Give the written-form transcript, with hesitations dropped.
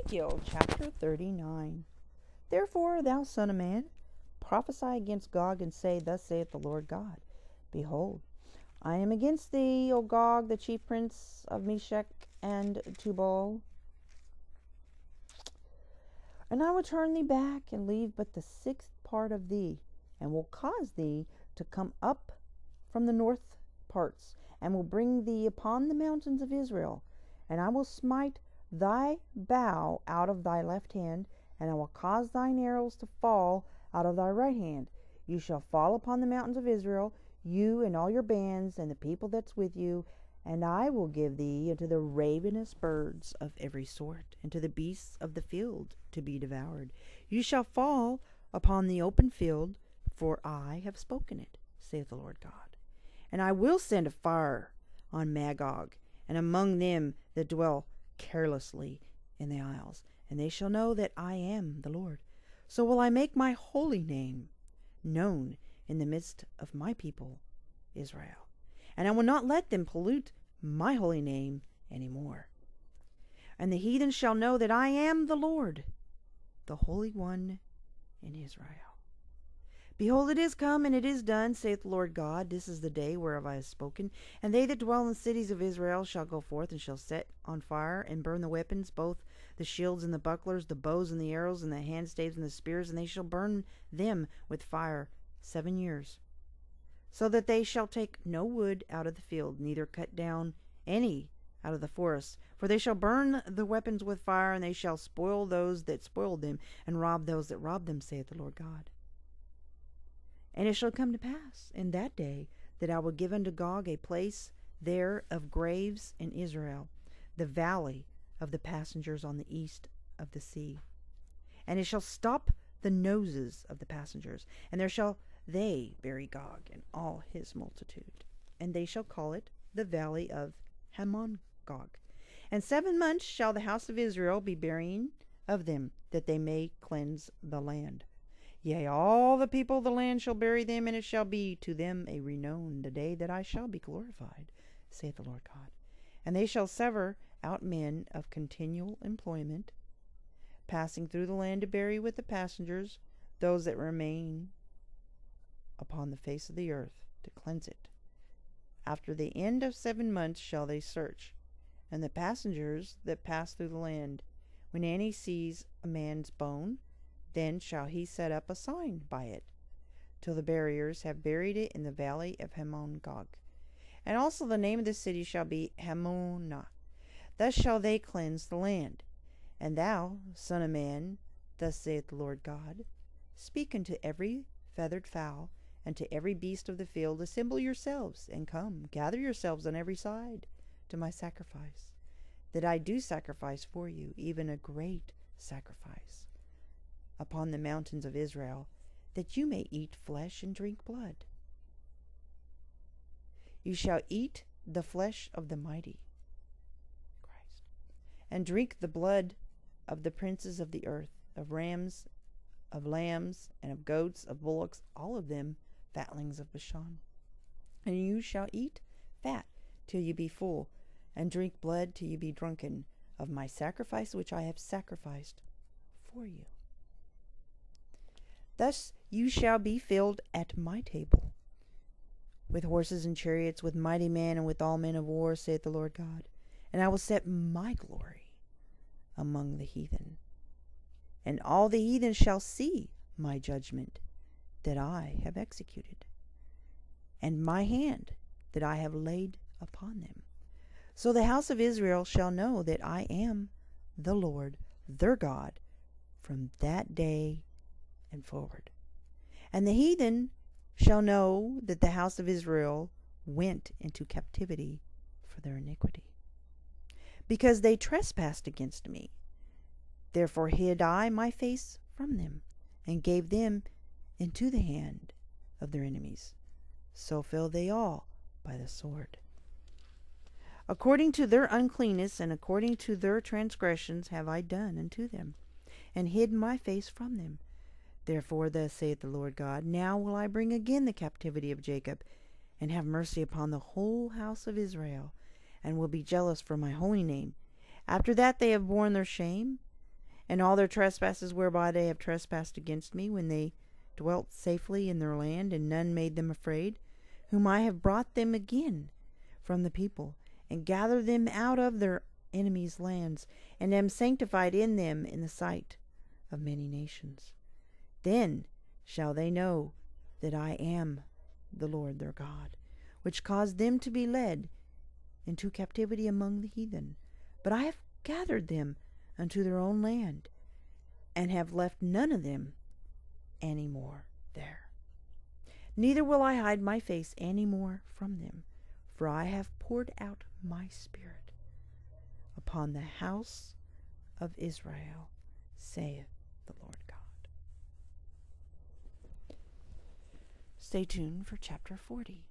Ezekiel chapter 39. Therefore, thou son of man, prophesy against Gog, and say, Thus saith the Lord God, Behold, I am against thee, O Gog, the chief prince of Meshech and Tubal, and I will turn thee back, and leave but the sixth part of thee, and will cause thee to come up from the north parts, and will bring thee upon the mountains of Israel, and I will smite thy bow out of thy left hand, and I will cause thine arrows to fall out of thy right hand. You shall fall upon the mountains of Israel, you and all your bands, and the people that's with you, and I will give thee unto the ravenous birds of every sort, and to the beasts of the field to be devoured. You shall fall upon the open field, for I have spoken it, saith the Lord God. And I will send a fire on Magog, and among them that dwell carelessly in the isles, and they shall know that I am the Lord. So will I make my holy name known in the midst of my people Israel, and I will not let them pollute my holy name any more. And the heathen shall know that I am the Lord, the Holy One in Israel. Behold, it is come, and it is done, saith the Lord God. This is the day whereof I have spoken. And they that dwell in the cities of Israel shall go forth, and shall set on fire, and burn the weapons, both the shields and the bucklers, the bows and the arrows, and the handstaves and the spears, and they shall burn them with fire 7 years. So that they shall take no wood out of the field, neither cut down any out of the forest. For they shall burn the weapons with fire, and they shall spoil those that spoiled them, and rob those that robbed them, saith the Lord God. And it shall come to pass in that day that I will give unto Gog a place there of graves in Israel, the valley of the passengers on the east of the sea. And it shall stop the noses of the passengers, and there shall they bury Gog and all his multitude. And they shall call it the valley of Hamon-Gog. And 7 months shall the house of Israel be burying of them, that they may cleanse the land. Yea, all the people of the land shall bury them, and it shall be to them a renown the day that I shall be glorified, saith the Lord God. And they shall sever out men of continual employment, passing through the land to bury with the passengers those that remain upon the face of the earth, to cleanse it. After the end of 7 months shall they search, and the passengers that pass through the land, when any sees a man's bone, then shall he set up a sign by it, till the buriers have buried it in the valley of Hamon-Gog. And also the name of the city shall be Hammonah. Thus shall they cleanse the land. And thou, son of man, thus saith the Lord God, speak unto every feathered fowl, and to every beast of the field, assemble yourselves, and come, gather yourselves on every side to my sacrifice, that I do sacrifice for you, even a great sacrifice, upon the mountains of Israel, that you may eat flesh and drink blood. You shall eat the flesh of the mighty, Christ, and drink the blood of the princes of the earth, of rams, of lambs, and of goats, of bullocks, all of them fatlings of Bashan. And you shall eat fat till you be full, and drink blood till you be drunken, of my sacrifice which I have sacrificed for you. Thus you shall be filled at my table, with horses and chariots, with mighty men, and with all men of war, saith the Lord God. And I will set my glory among the heathen, and all the heathen shall see my judgment that I have executed, and my hand that I have laid upon them. So the house of Israel shall know that I am the Lord their God from that day and forward. And the heathen shall know that the house of Israel went into captivity for their iniquity, because they trespassed against me. Therefore hid I my face from them, and gave them into the hand of their enemies. So fell they all by the sword. According to their uncleanness and according to their transgressions have I done unto them, and hid my face from them. Therefore thus saith the Lord God, now will I bring again the captivity of Jacob, and have mercy upon the whole house of Israel, and will be jealous for my holy name. After that they have borne their shame, and all their trespasses whereby they have trespassed against me, when they dwelt safely in their land, and none made them afraid, whom I have brought them again from the people, and gathered them out of their enemies' lands, and am sanctified in them in the sight of many nations. Then shall they know that I am the Lord their God, which caused them to be led into captivity among the heathen. But I have gathered them unto their own land, and have left none of them any more there. Neither will I hide my face any more from them, for I have poured out my Spirit upon the house of Israel, saith the Lord God. Stay tuned for chapter 40.